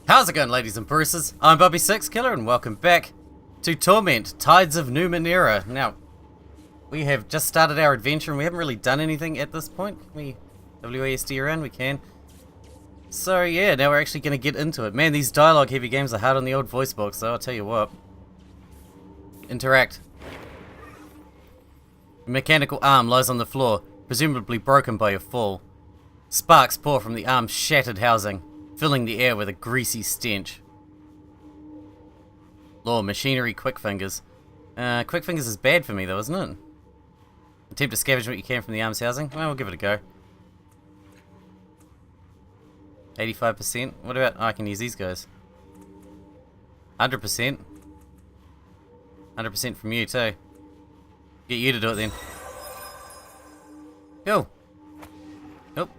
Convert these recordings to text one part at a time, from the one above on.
How's it going, ladies and Bruces? I'm Bobby6Killer and welcome back to Torment, Tides of Numenera. Now, we have just started our adventure and we haven't really done anything at this point. Can we WASD around? We can. So yeah, now we're actually going to get into it. Man, these dialogue heavy games are hard on the old voice box though, I'll tell you what. Interact. A mechanical arm lies on the floor, presumably broken by your fall. Sparks pour from the arm's shattered housing, filling the air with a greasy stench. Lore, machinery, quick fingers. Quick fingers is bad for me though, isn't it? Attempt to scavenge what you can from the arm's housing? Well, we'll give it a go. 85%? What about, oh, I can use these guys. 100%. 100% from you too. Get you to do it then. Go. Nope.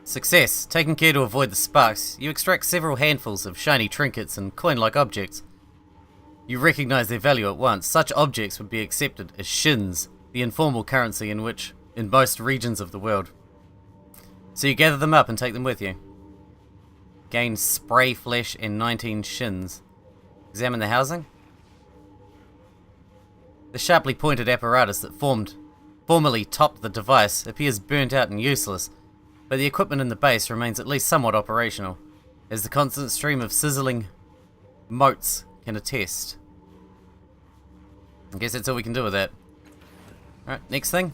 Success. Taking care to avoid the sparks, you extract several handfuls of shiny trinkets and coin-like objects. You recognize their value at once. Such objects would be accepted as shins, the informal currency in most regions of the world. So you gather them up and take them with you. Gain spray flesh and 19 shins. Examine the housing. The sharply pointed apparatus that formerly topped the device appears burnt out and useless, but the equipment in the base remains at least somewhat operational, as the constant stream of sizzling motes can attest. I guess that's all we can do with that. Alright, next thing.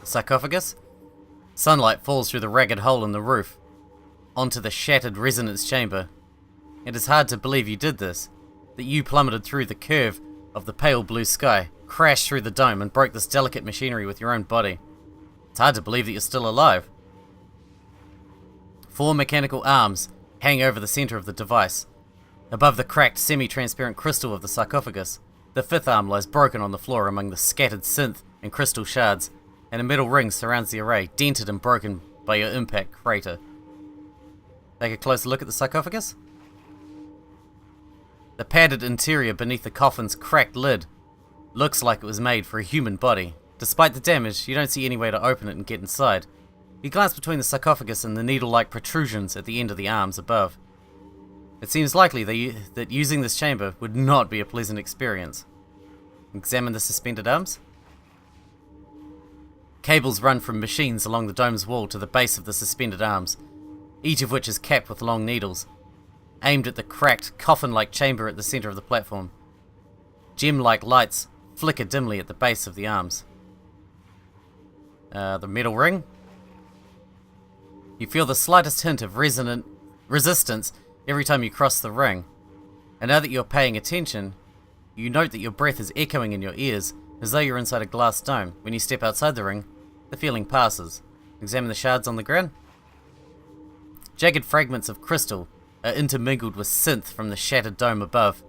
Sarcophagus. Sunlight falls through the ragged hole in the roof, onto the shattered resonance chamber. It is hard to believe you did this, that you plummeted through the curve of the pale blue sky, crashed through the dome and broke this delicate machinery with your own body. It's hard to believe that you're still alive. 4 mechanical arms hang over the center of the device. Above the cracked, semi-transparent crystal of the sarcophagus, the 5th arm lies broken on the floor among the scattered synth and crystal shards, and a metal ring surrounds the array, dented and broken by your impact crater. Take a closer look at the sarcophagus. The padded interior beneath the coffin's cracked lid looks like it was made for a human body. Despite the damage, you don't see any way to open it and get inside. You glance between the sarcophagus and the needle-like protrusions at the end of the arms above. It seems likely that using this chamber would not be a pleasant experience. Examine the suspended arms. Cables run from machines along the dome's wall to the base of the suspended arms, each of which is capped with long needles, aimed at the cracked, coffin-like chamber at the center of the platform. Gem-like lights flicker dimly at the base of the arms. The metal ring. You feel the slightest hint of resistance every time you cross the ring, and now that you're paying attention, you note that your breath is echoing in your ears, as though you're inside a glass dome. When you step outside the ring, the feeling passes. Examine the shards on the ground. Jagged fragments of crystal are intermingled with synth from the shattered dome above.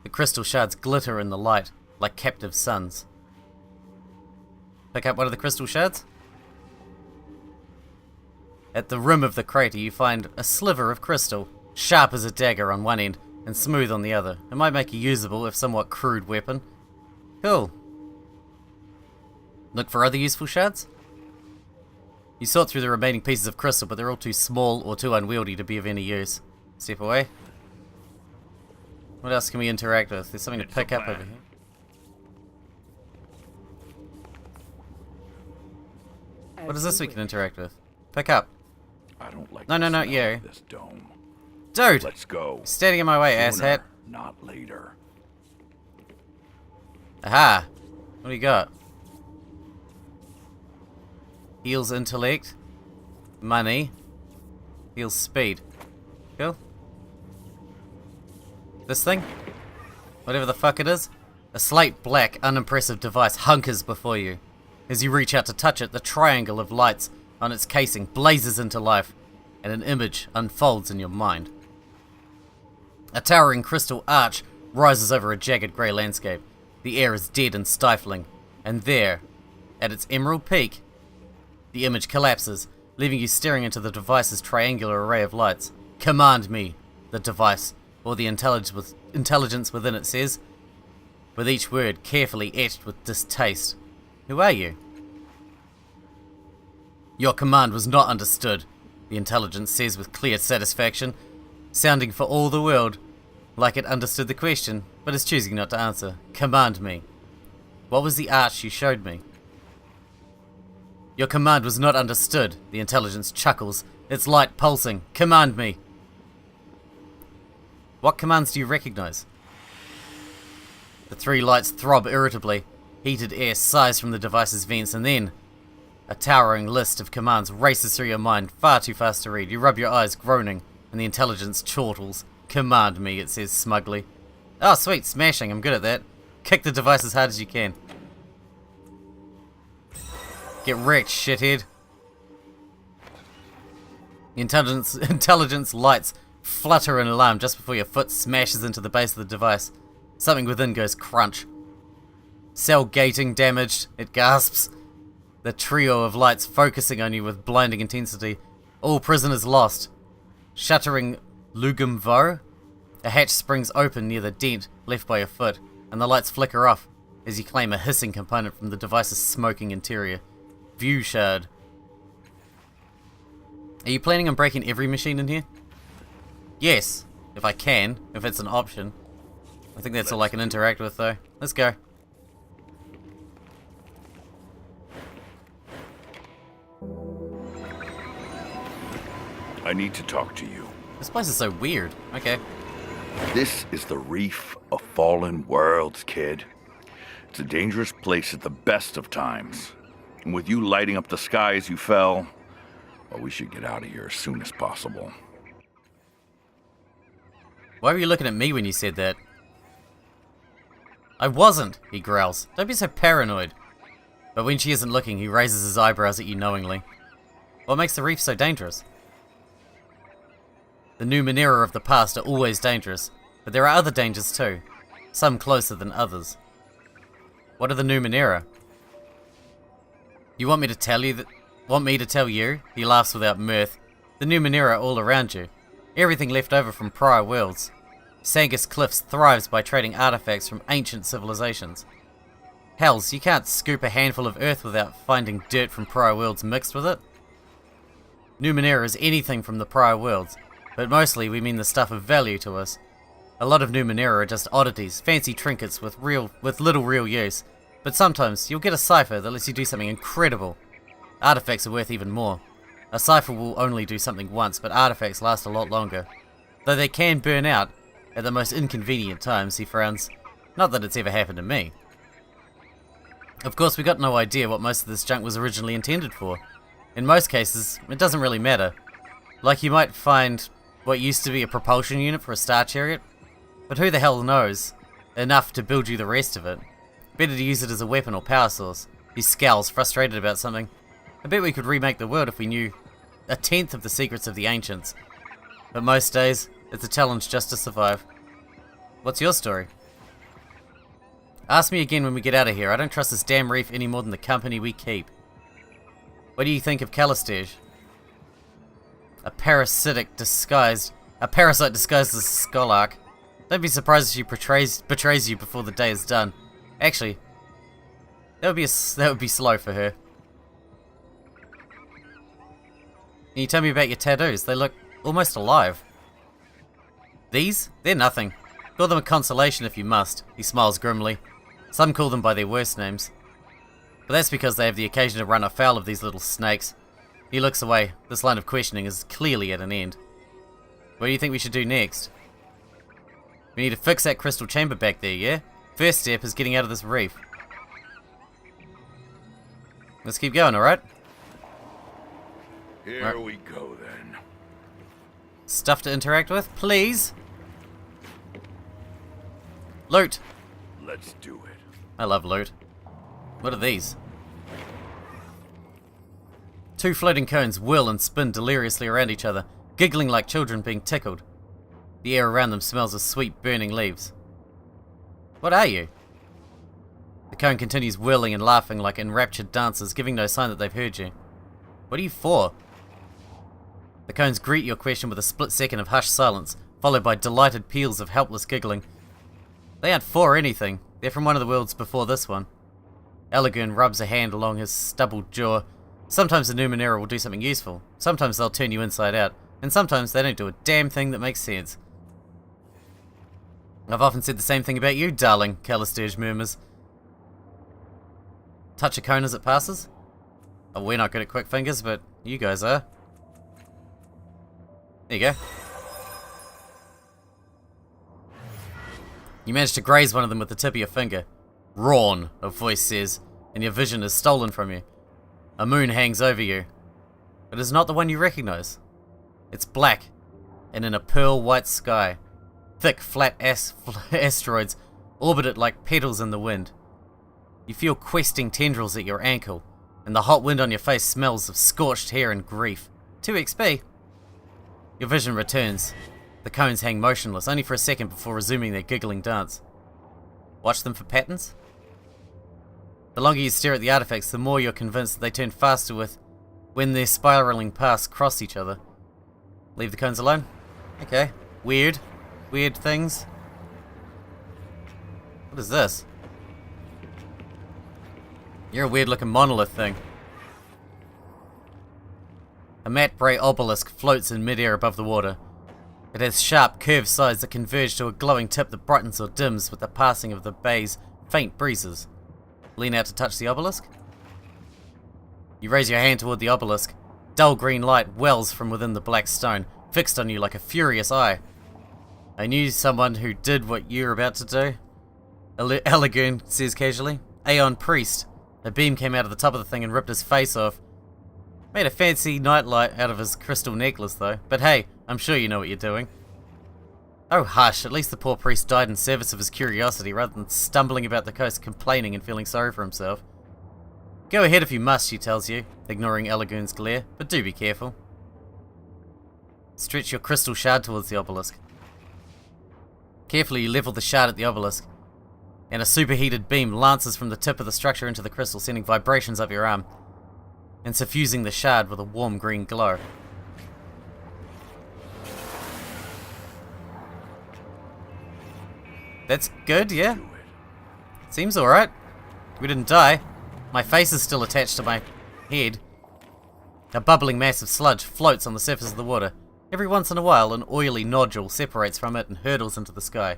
The crystal shards glitter in the light like captive suns. Pick up one of the crystal shards. At the rim of the crater you find a sliver of crystal, sharp as a dagger on one end and smooth on the other. It might make a usable, if somewhat crude, weapon. Cool. Look for other useful shards. You sort through the remaining pieces of crystal, but they're all too small or too unwieldy to be of any use. Step away. What else can we interact with? There's something to pick up over here. What is this we can interact with? Pick up. I don't like No, you. This dome. Dude! Let's go. Standing in my way, Sooner, asshat. not later. Aha! What do you got? Heals intellect. Money. Heals speed. Cool. This thing? Whatever the fuck it is? A slate black, unimpressive device hunkers before you. As you reach out to touch it, the triangle of lights on its casing blazes into life, and an image unfolds in your mind. A towering crystal arch rises over a jagged grey landscape. The air is dead and stifling, and there, at its emerald peak, the image collapses, leaving you staring into the device's triangular array of lights. Command me, the device, or the intelligence within it says, with each word carefully etched with distaste. Who are you? Your command was not understood. the intelligence says with clear satisfaction, sounding for all the world like it understood the question, but is choosing not to answer. Command me. What was the arch you showed me? Your command was not understood, the intelligence chuckles, its light pulsing. Command me. What commands do you recognize? The three lights throb irritably. Heated air sighs from the device's vents, and then a towering list of commands races through your mind, far too fast to read. You rub your eyes, groaning, and the intelligence chortles. Command me, it says smugly. Oh, sweet, smashing, I'm good at that. Kick the device as hard as you can. Get wrecked, shithead. The intelligence lights flutter in alarm just before your foot smashes into the base of the device. Something within goes crunch. Cell gating damaged, it gasps. The trio of lights focusing on you with blinding intensity. All prisoners lost. Shuttering Lugum Vo. A hatch springs open near the dent left by your foot, and the lights flicker off as you claim a hissing component from the device's smoking interior. View shard. Are you planning on breaking every machine in here? Yes, if I can, if it's an option. I think that's all I can interact with though. Let's go. I need to talk to you. This place is so weird. Okay. This is the reef of fallen worlds, kid. It's a dangerous place at the best of times. And with you lighting up the sky as you fell, well, we should get out of here as soon as possible. Why were you looking at me when you said that? I wasn't, he growls. Don't be so paranoid. But when she isn't looking, he raises his eyebrows at you knowingly. What makes the reef so dangerous? The Numenera of the past are always dangerous, but there are other dangers too, some closer than others. What are the Numenera? You want me to tell you that? Want me to tell you? He laughs without mirth. The Numenera are all around you. Everything left over from prior worlds. Sangus Cliffs thrives by trading artifacts from ancient civilizations. Hells, you can't scoop a handful of earth without finding dirt from prior worlds mixed with it. Numenera is anything from the prior worlds, but mostly we mean the stuff of value to us. A lot of Numenera are just oddities, fancy trinkets with little real use, but sometimes you'll get a cipher that lets you do something incredible. Artifacts are worth even more. A cipher will only do something once, but artifacts last a lot longer. Though they can burn out at the most inconvenient times, he frowns. Not that it's ever happened to me. Of course, we got no idea what most of this junk was originally intended for. In most cases, it doesn't really matter. Like you might find what used to be a propulsion unit for a star chariot, but who the hell knows enough to build you the rest of it? Better to use it as a weapon or power source. He scowls, frustrated about something. I bet we could remake the world if we knew a tenth of the secrets of the ancients. But most days, it's a challenge just to survive. What's your story? Ask me again when we get out of here. I don't trust this damn reef any more than the company we keep. What do you think of Calistege? A parasite disguised as a Scholark. Don't be surprised if she betrays you before the day is done. Actually, that would be slow for her. Can you tell me about your tattoos? They look almost alive. These? They're nothing. Call them a consolation if you must. He smiles grimly. Some call them by their worst names. But that's because they have the occasion to run afoul of these little snakes. He looks away. This line of questioning is clearly at an end. What do you think we should do next? We need to fix that crystal chamber back there, yeah? First step is getting out of this reef. Let's keep going, alright? Here we go then. Stuff to interact with, please? Loot! Let's do it. I love loot. What are these? Two floating cones whirl and spin deliriously around each other, giggling like children being tickled. The air around them smells of sweet burning leaves. What are you? The cone continues whirling and laughing like enraptured dancers, giving no sign that they've heard you. What are you for? The cones greet your question with a split second of hushed silence, followed by delighted peals of helpless giggling. They aren't for anything. They're from one of the worlds before this one. Elegern rubs a hand along his stubbled jaw, Sometimes the Numenera will do something useful, sometimes they'll turn you inside out, and sometimes they don't do a damn thing that makes sense. I've often said the same thing about you, darling, Calisturge murmurs. Touch a cone as it passes? Oh, we're not good at quick fingers, but you guys are. There you go. You managed to graze one of them with the tip of your finger. Rawn, a voice says, and your vision is stolen from you. A moon hangs over you. It is not the one you recognize. It's black, and in a pearl white sky. Thick, flat asteroids orbit it like petals in the wind. You feel questing tendrils at your ankle, and the hot wind on your face smells of scorched hair and grief. 2 XP. Your vision returns. The cones hang motionless, only for a second before resuming their giggling dance. Watch them for patterns? The longer you stare at the artifacts, the more you're convinced that they turn faster when their spiraling paths cross each other. Leave the cones alone? Okay. Weird things. What is this? You're a weird looking monolith thing. A matte grey obelisk floats in midair above the water. It has sharp, curved sides that converge to a glowing tip that brightens or dims with the passing of the bay's faint breezes. Lean out to touch the obelisk. You raise your hand toward the obelisk. Dull green light wells from within the black stone, fixed on you like a furious eye. I knew someone who did what you're about to do, Elegern says casually. Aeon Priest. A beam came out of the top of the thing and ripped his face off. Made a fancy nightlight out of his crystal necklace though. But hey, I'm sure you know what you're doing. Oh hush, at least the poor priest died in service of his curiosity rather than stumbling about the coast complaining and feeling sorry for himself. Go ahead if you must, she tells you, ignoring Elegern's glare, but do be careful. Stretch your crystal shard towards the obelisk. Carefully you level the shard at the obelisk, and a superheated beam lances from the tip of the structure into the crystal, sending vibrations up your arm, and suffusing the shard with a warm green glow. That's good, yeah? Seems alright. We didn't die. My face is still attached to my head. A bubbling mass of sludge floats on the surface of the water. Every once in a while, an oily nodule separates from it and hurtles into the sky.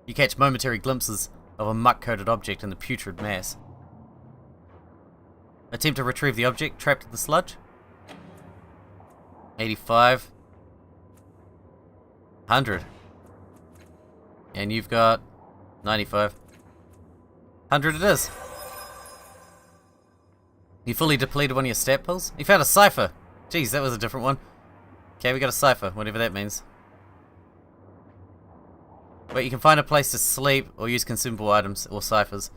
You catch momentary glimpses of a muck-coated object in the putrid mass. Attempt to retrieve the object trapped in the sludge. 85. 100. And you've got 95. 100 it is. You fully depleted one of your stat pulls? You found a cipher. Jeez, that was a different one. Okay, we got a cipher, whatever that means. Wait, you can find a place to sleep or use consumable items or ciphers.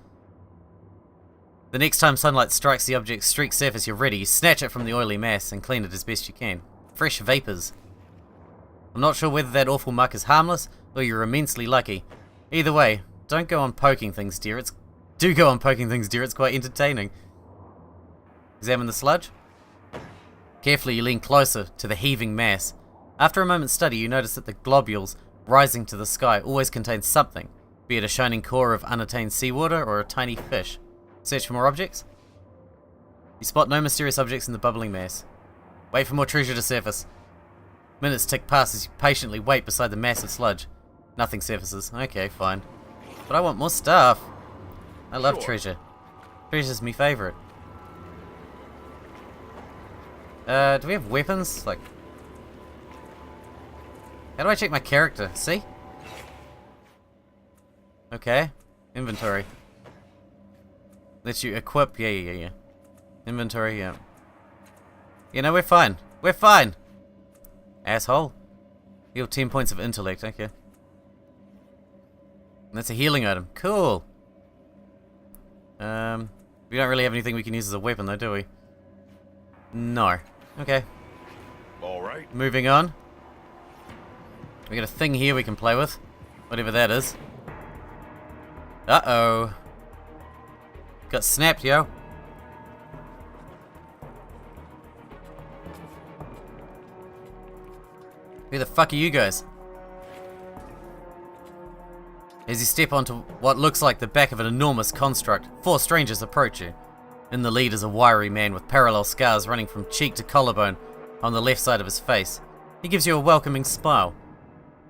The next time sunlight strikes the object's streaked surface, you're ready. You snatch it from the oily mass and clean it as best you can. Fresh vapors. I'm not sure whether that awful muck is harmless or you're immensely lucky. Either way, don't go on poking things, dear. Do go on poking things, dear. It's quite entertaining. Examine the sludge. Carefully, you lean closer to the heaving mass. After a moment's study, you notice that the globules rising to the sky always contain something, be it a shining core of unattained seawater or a tiny fish. Search for more objects. You spot no mysterious objects in the bubbling mass. Wait for more treasure to surface. Minutes tick past as you patiently wait beside the massive sludge. Nothing surfaces. Okay, fine. But I want more stuff. I love treasure. Treasure's my favourite. Do we have weapons? Like, how do I check my character? See? Okay. Inventory. Let you equip. Yeah. Inventory, yeah. You know, we're fine. We're fine! Asshole. Heal 10 points of intellect, okay. That's a healing item. Cool. We don't really have anything we can use as a weapon though, do we? No. Okay. Alright. Moving on. We got a thing here we can play with. Whatever that is. Uh-oh. Got snapped, yo. Who the fuck are you guys? As you step onto what looks like the back of an enormous construct, 4 strangers approach you. In the lead is a wiry man with parallel scars running from cheek to collarbone on the left side of his face. He gives you a welcoming smile,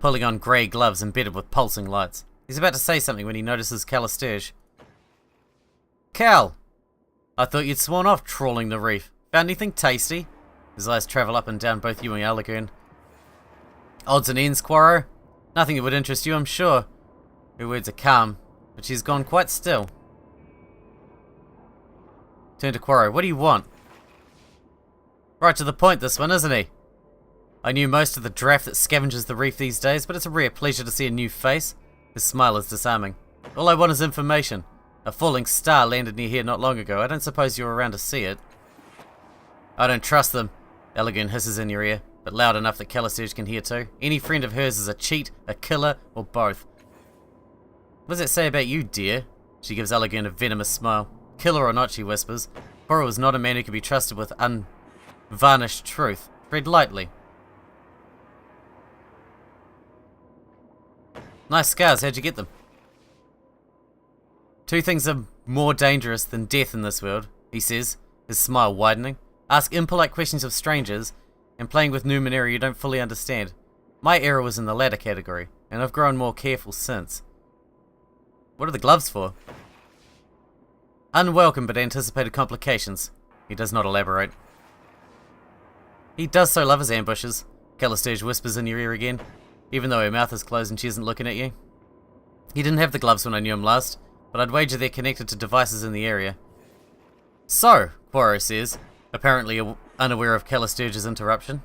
pulling on grey gloves embedded with pulsing lights. He's about to say something when he notices Calistage. Cal! I thought you'd sworn off trawling the reef. Found anything tasty? His eyes travel up and down both you and Allergan. Odds and ends, Quarro? Nothing that would interest you, I'm sure. Her words are calm, but she's gone quite still. Turn to Quarro. What do you want? Right to the point, this one, isn't he? I knew most of the draft that scavenges the reef these days, but it's a rare pleasure to see a new face. His smile is disarming. All I want is information. A falling star landed near here not long ago. I don't suppose you were around to see it. I don't trust them. Elegant hisses in your ear, but loud enough that Calistage can hear too. Any friend of hers is a cheat, a killer, or both. What does it say about you, dear? She gives Elegant a venomous smile. Killer or not, she whispers, Horror is not a man who can be trusted with unvarnished truth. Tread lightly. Nice scars, how'd you get them? Two things are more dangerous than death in this world, he says, his smile widening. Ask impolite questions of strangers, and playing with Numenera you don't fully understand. My error was in the latter category, and I've grown more careful since. What are the gloves for? Unwelcome but anticipated complications. He does not elaborate. He does so love his ambushes. Calistage whispers in your ear again, even though her mouth is closed and she isn't looking at you. He didn't have the gloves when I knew him last, but I'd wager they're connected to devices in the area. So, Quarro says, apparently unaware of Calistage's interruption.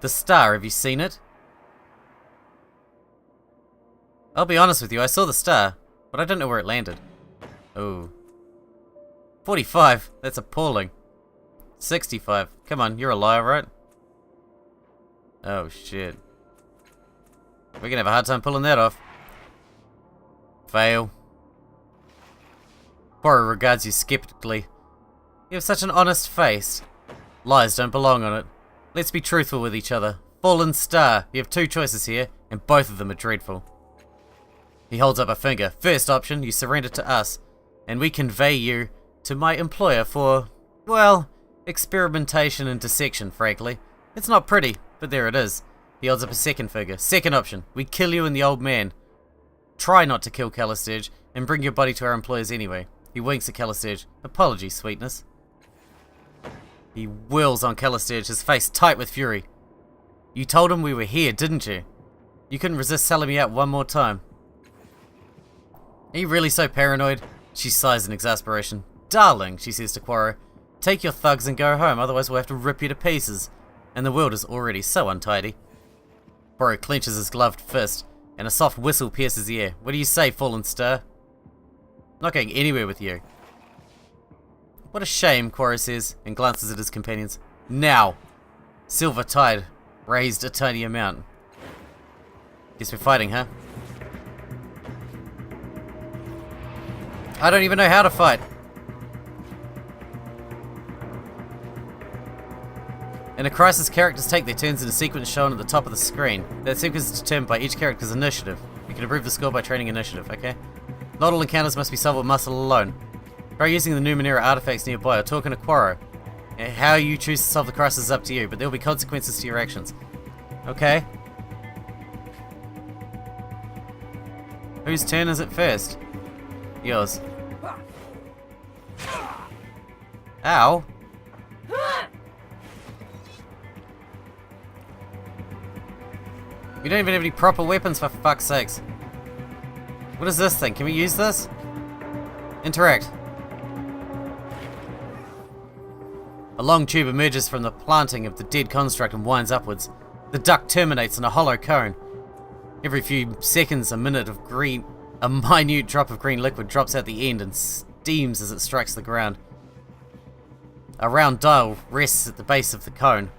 The star, have you seen it? I'll be honest with you, I saw the star, but I don't know where it landed. Oh. 45, that's appalling. 65, come on, you're a liar, right? Oh shit. We're gonna have a hard time pulling that off. Fail. Quarro regards you skeptically. You have such an honest face. Lies don't belong on it. Let's be truthful with each other. Fallen star, you have two choices here, and both of them are dreadful. He holds up a finger. First option, you surrender to us, and we convey you to my employer for, well, experimentation and dissection, frankly. It's not pretty, but there it is. He holds up a second figure. Second option, we kill you and the old man. Try not to kill Calistage, and bring your body to our employers anyway. He winks at Calistage. Apologies, sweetness. He whirls on Calistage, his face tight with fury. You told him we were here, didn't you? You couldn't resist selling me out one more time. Are you really so paranoid? She sighs in exasperation. Darling, she says to Quarro, take your thugs and go home, otherwise we'll have to rip you to pieces. And the world is already so untidy. Quarro clenches his gloved fist, and a soft whistle pierces the air. What do you say, fallen star? Not going anywhere with you. What a shame, Quarro says, and glances at his companions. Now! Silver tide raised a tiny amount. Guess we're fighting, huh? I don't even know how to fight. In a crisis, characters take their turns in a sequence shown at the top of the screen. That sequence is determined by each character's initiative. You can improve the score by training initiative, okay? Not all encounters must be solved with muscle alone. Try using the Numenera artifacts nearby or talking to Quarro. How you choose to solve the crisis is up to you, but there will be consequences to your actions. Okay? Whose turn is it first? Yours. Ow. We don't even have any proper weapons, for fuck's sakes. What is this thing? Can we use this? Interact. A long tube emerges from the planting of the dead construct and winds upwards. The duct terminates in a hollow cone. Every few seconds, a minute of green, a minute drop of green liquid drops out the end and steams as it strikes the ground. A round dial rests at the base of the cone,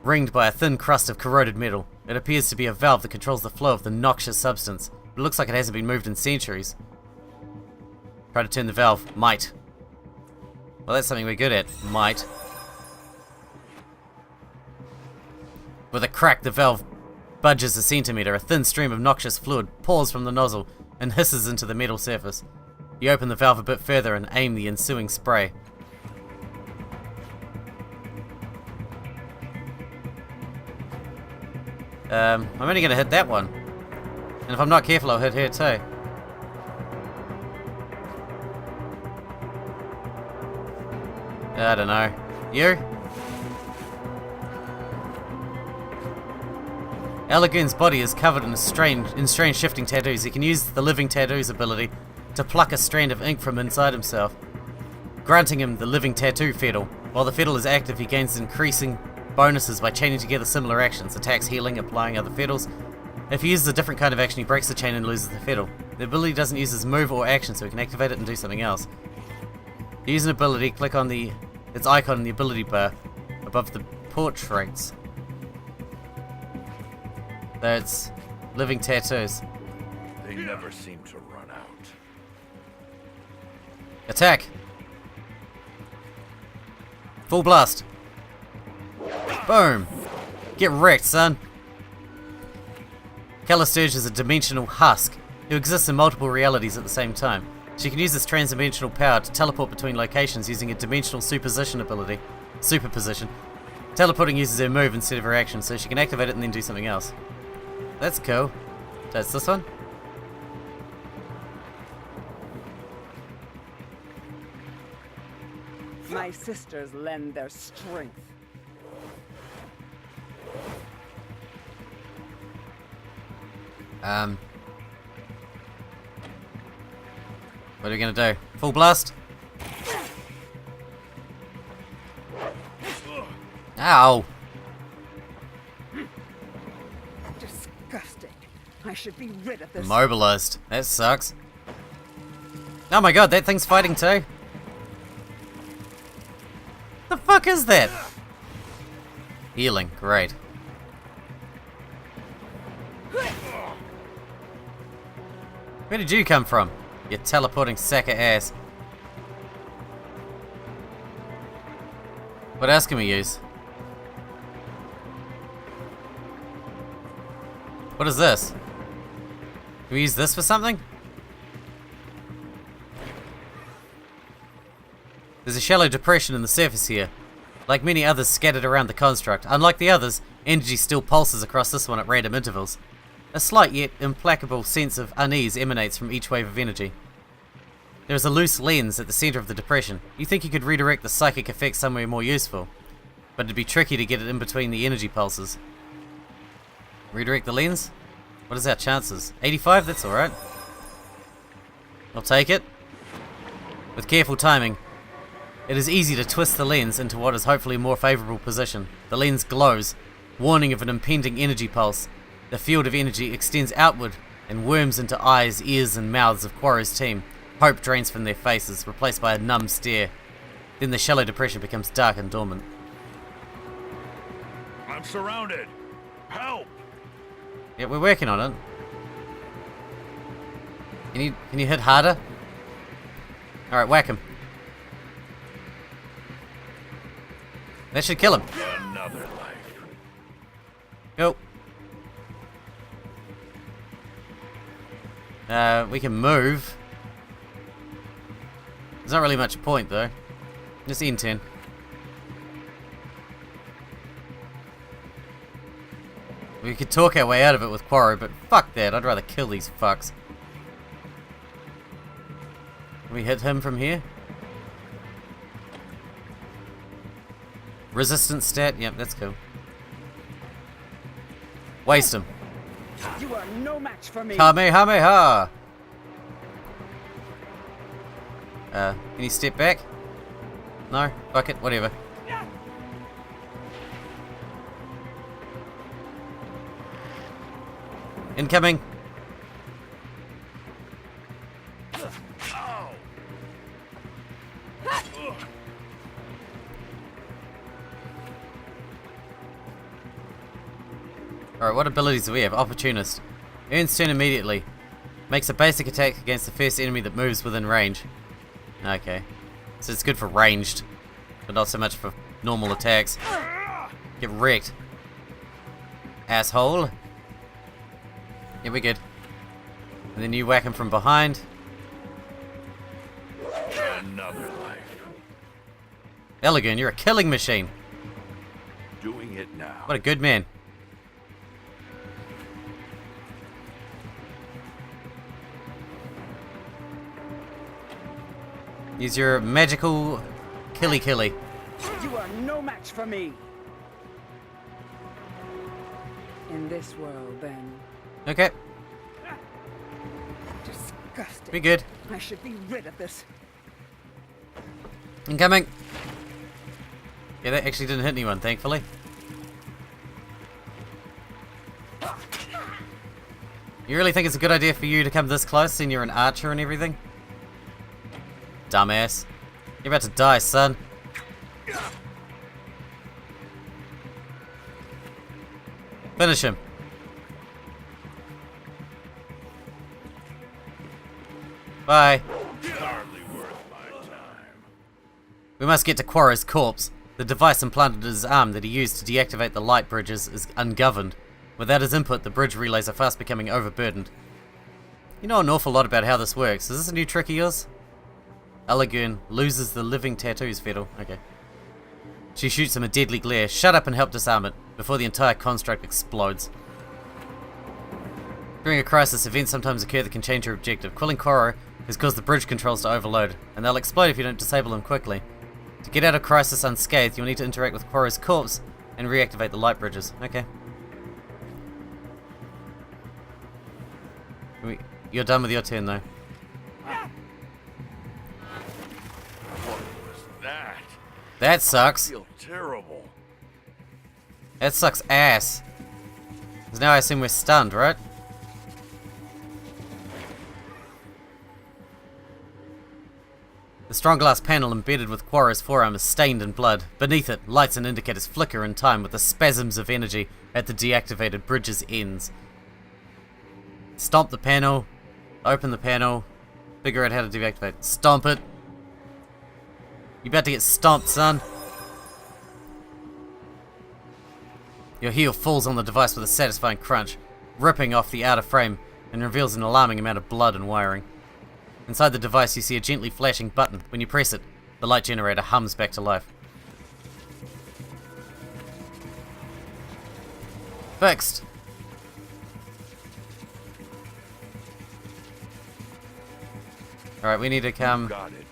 ringed by a thin crust of corroded metal. It appears to be a valve that controls the flow of the noxious substance. It looks like it hasn't been moved in centuries. Try to turn the valve. Might. Well, that's something we're good at. Might. With a crack, the valve budges a centimeter. A thin stream of noxious fluid pours from the nozzle and hisses into the metal surface. You open the valve a bit further and aim the ensuing spray. I'm only gonna hit that one. And if I'm not careful, I'll hit her too. I don't know. You? Alagoon's body is covered in strange shifting tattoos. He can use the living tattoos ability to pluck a strand of ink from inside himself, granting him the living tattoo fiddle. While the fiddle is active, he gains increasing bonuses by chaining together similar actions, attacks, healing, applying other fiddles. If he uses a different kind of action, he breaks the chain and loses the fiddle. The ability doesn't use his move or action, so he can activate it and do something else. To use an ability, click on its icon in the ability bar above the portraits. That's living tattoos. They never seem to run out. Attack! Full blast! Boom! Get wrecked, son! Callisturge is a dimensional husk who exists in multiple realities at the same time. She can use this transdimensional power to teleport between locations using a dimensional superposition ability. Superposition. Teleporting uses her move instead of her action, so she can activate it and then do something else. That's cool. That's this one? My sisters lend their strength. What are we gonna do? Full blast? Ow! Disgusting. I should be rid of this. Immobilized. That sucks. Oh my god, that thing's fighting too. The fuck is that? Healing, great. Where did you come from? You teleporting sack of ass. What else can we use? What is this? Can we use this for something? There's a shallow depression in the surface here. Like many others scattered around the construct, unlike the others, energy still pulses across this one at random intervals. A slight yet implacable sense of unease emanates from each wave of energy. There is a loose lens at the center of the depression. You think you could redirect the psychic effect somewhere more useful, but it'd be tricky to get it in between the energy pulses. Redirect the lens? What is our chances? 85? That's alright. I'll take it. With careful timing, it is easy to twist the lens into what is hopefully a more favorable position. The lens glows, warning of an impending energy pulse. The field of energy extends outward and worms into eyes, ears, and mouths of Quaro's team. Hope drains from their faces, replaced by a numb stare. Then the shallow depression becomes dark and dormant. I'm surrounded. Help! Yeah, we're working on it. Can you hit harder? Alright, whack him. That should kill him. Another life. Go. We can move. There's not really much point though. Just N10. We could talk our way out of it with Quaro, but fuck that. I'd rather kill these fucks. Can we hit him from here? Resistance stat? Yep, that's cool. Waste him. You are no match for me. Kamehameha! Can you step back? No? Fuck it, whatever. Incoming! Alright, what abilities do we have? Opportunist. Earns turn immediately. Makes a basic attack against the first enemy that moves within range. Okay. So it's good for ranged, but not so much for normal attacks. Get wrecked. Asshole. Yeah, we're good. And then you whack him from behind. Another life. Elegant, you're a killing machine. Doing it now. What a good man. Use your magical killy. You are no match for me. In this world, then. Okay, Disgusting. be good. I should be rid of this. Incoming. Yeah, that actually didn't hit anyone, thankfully. You really think it's a good idea for you to come this close, seeing you're an archer and everything? Dumbass. You're about to die, son. Finish him. Bye. Hardly worth my time. We must get to Quorra's corpse. The device implanted in his arm that he used to deactivate the light bridges is ungoverned. Without his input, the bridge relays are fast becoming overburdened. You know an awful lot about how this works. Is this a new trick of yours? Elegern loses the living tattoos fiddle. Okay. She shoots him a deadly glare. Shut up and help disarm it, before the entire construct explodes. During a crisis, events sometimes occur that can change your objective. Quelling Quorra has caused the bridge controls to overload, and they'll explode if you don't disable them quickly. To get out of crisis unscathed, you'll need to interact with Quorra's corpse and reactivate the light bridges. Okay. You're done with your turn, though. What was that? That I sucks. feel terrible. That sucks ass. Because now I assume we're stunned, right? The strong glass panel embedded with Quorra's forearm is stained in blood. Beneath it, lights and indicators flicker in time with the spasms of energy at the deactivated bridge's ends. Stomp the panel. Open the panel. Figure out how to deactivate. Stomp it. You about to get stomped, son. Your heel falls on the device with a satisfying crunch, ripping off the outer frame, and reveals an alarming amount of blood and wiring. Inside the device, you see a gently flashing button. When you press it, the light generator hums back to life. Fixed. Alright, we need to come... Got it.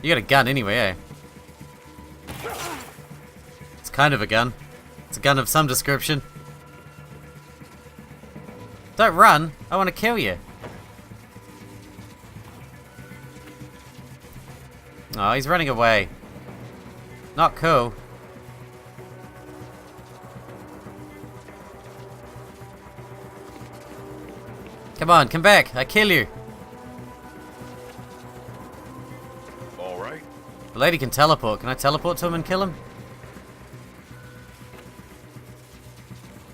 You got a gun anyway, eh? It's kind of a gun. It's a gun of some description. Don't run! I want to kill you. Oh, he's running away. Not cool. Come on, come back. I kill you. All right. The lady can teleport. Can I teleport to him and kill him?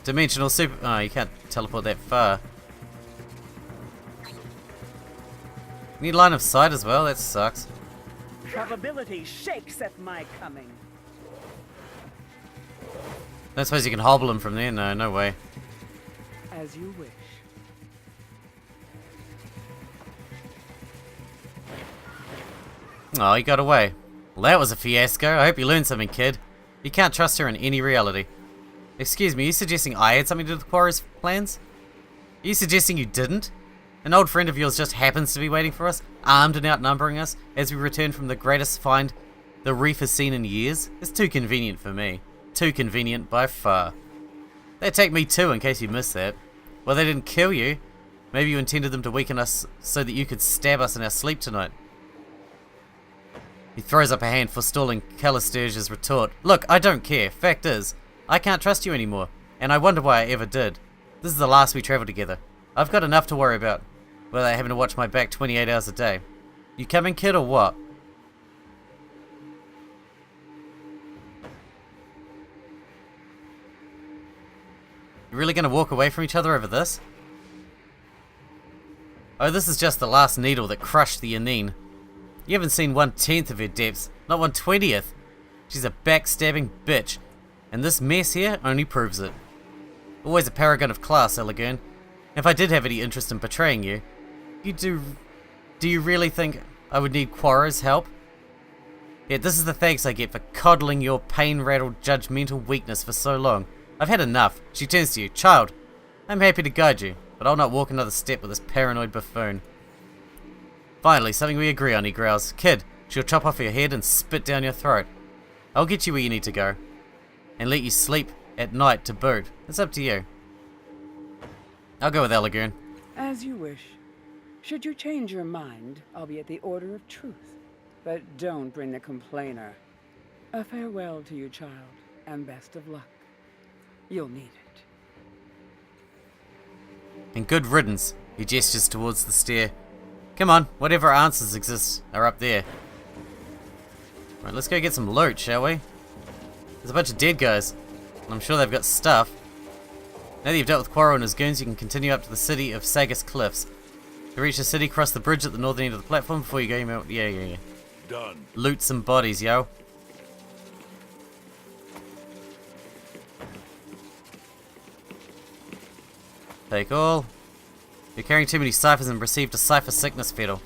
Dimensional super... Oh, you can't teleport that far. Need line of sight as well? That sucks. Probability shakes at my coming. Don't suppose you can hobble him from there? No, no way. As you wish. Oh, he got away. Well, that was a fiasco. I hope you learned something, kid. You can't trust her in any reality. Excuse me, are you suggesting I had something to do with Quorra's plans? Are you suggesting you didn't? An old friend of yours just happens to be waiting for us, armed and outnumbering us, as we return from the greatest find the reef has seen in years? It's too convenient for me. Too convenient by far. They attacked me too, in case you missed that. Well, they didn't kill you. Maybe you intended them to weaken us so that you could stab us in our sleep tonight. He throws up a hand, forestalling Callisturge's retort. Look, I don't care. Fact is, I can't trust you anymore, and I wonder why I ever did. This is the last we travel together. I've got enough to worry about, without having to watch my back 28 hours a day. You coming, kid, or what? You really gonna walk away from each other over this? Oh, this is just the last needle that crushed the Yanine. You haven't seen 1/10 of her depths, not 1/20th. She's a backstabbing bitch, and this mess here only proves it. Always a paragon of class, Elegern. If I did have any interest in betraying you, do you really think I would need Quorra's help? Yet this is the thanks I get for coddling your pain-rattled judgmental weakness for so long. I've had enough. She turns to you. Child, I'm happy to guide you, but I'll not walk another step with this paranoid buffoon. Finally, something we agree on, he growls. Kid, she'll chop off your head and spit down your throat. I'll get you where you need to go. And let you sleep at night to boot. It's up to you. I'll go with Elegern. As you wish. Should you change your mind, I'll be at the order of truth. But don't bring the complainer. A farewell to you, child, and best of luck. You'll need it. And good riddance. He gestures towards the stair. Come on, whatever answers exist are up there. Right, let's go get some loot, shall we? There's a bunch of dead guys, and I'm sure they've got stuff. Now that you've dealt with Quarrel and his goons, you can continue up to the city of Sagus Cliffs. To reach the city, cross the bridge at the northern end of the platform before you go. Yeah. Done. Loot some bodies, yo. Take all. You're carrying too many ciphers and received a cipher sickness fiddle.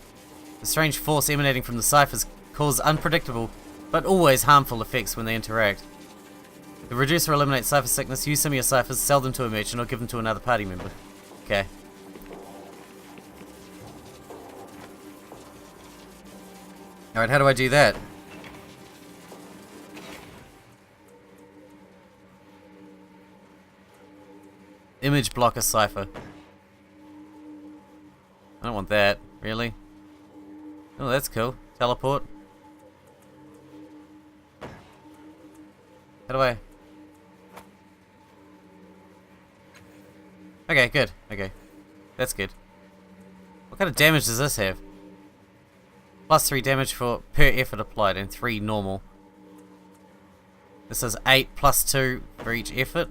The strange force emanating from the ciphers cause unpredictable but always harmful effects when they interact. To reduce or eliminate cipher sickness, use some of your ciphers, sell them to a merchant, or give them to another party member. Okay. Alright, how do I do that? Image blocker cipher. I don't want that, really. Oh, that's cool. Teleport. How do I... Okay, good. Okay. That's good. What kind of damage does this have? Plus 3 damage for per effort applied and 3 normal. This is 8 plus 2 for each effort.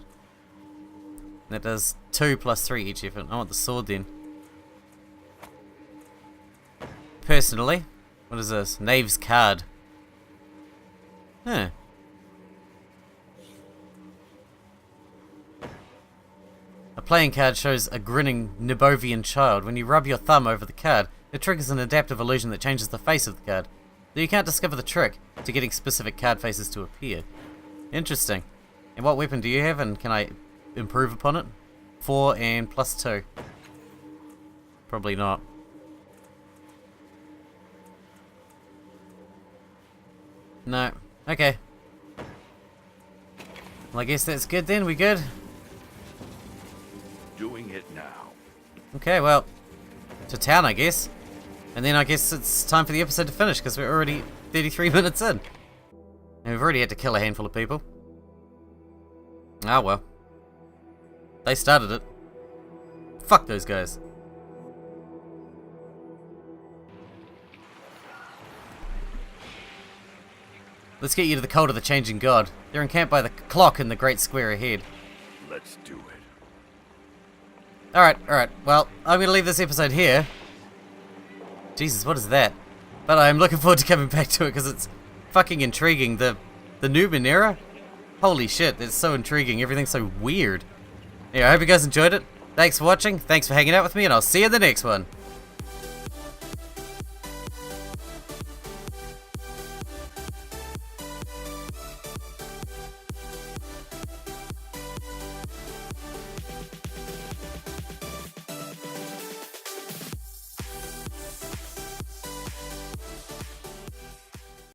That does 2 plus 3 each effort. I want the sword then. Personally, what is this? Knave's card. Huh. A playing card shows a grinning Nibovian child. When you rub your thumb over the card, it triggers an adaptive illusion that changes the face of the card. Though you can't discover the trick to getting specific card faces to appear. Interesting. And what weapon do you have, and can I improve upon it? 4 and plus 2. Probably not. No. Okay. Well, I guess that's good then. We good? Doing it now. Okay, well, to town, I guess. And then I guess it's time for the episode to finish, because we're already 33 minutes in. And we've already had to kill a handful of people. Ah, well. They started it. Fuck those guys. Let's get you to the cult of the Changing God. They're encamped by the clock in the great square ahead. Let's do it. Alright. Well, I'm going to leave this episode here. Jesus, what is that? But I'm looking forward to coming back to it because it's fucking intriguing. The Numenera? Holy shit, it's so intriguing. Everything's so weird. Yeah, I hope you guys enjoyed it. Thanks for watching, thanks for hanging out with me, and I'll see you in the next one.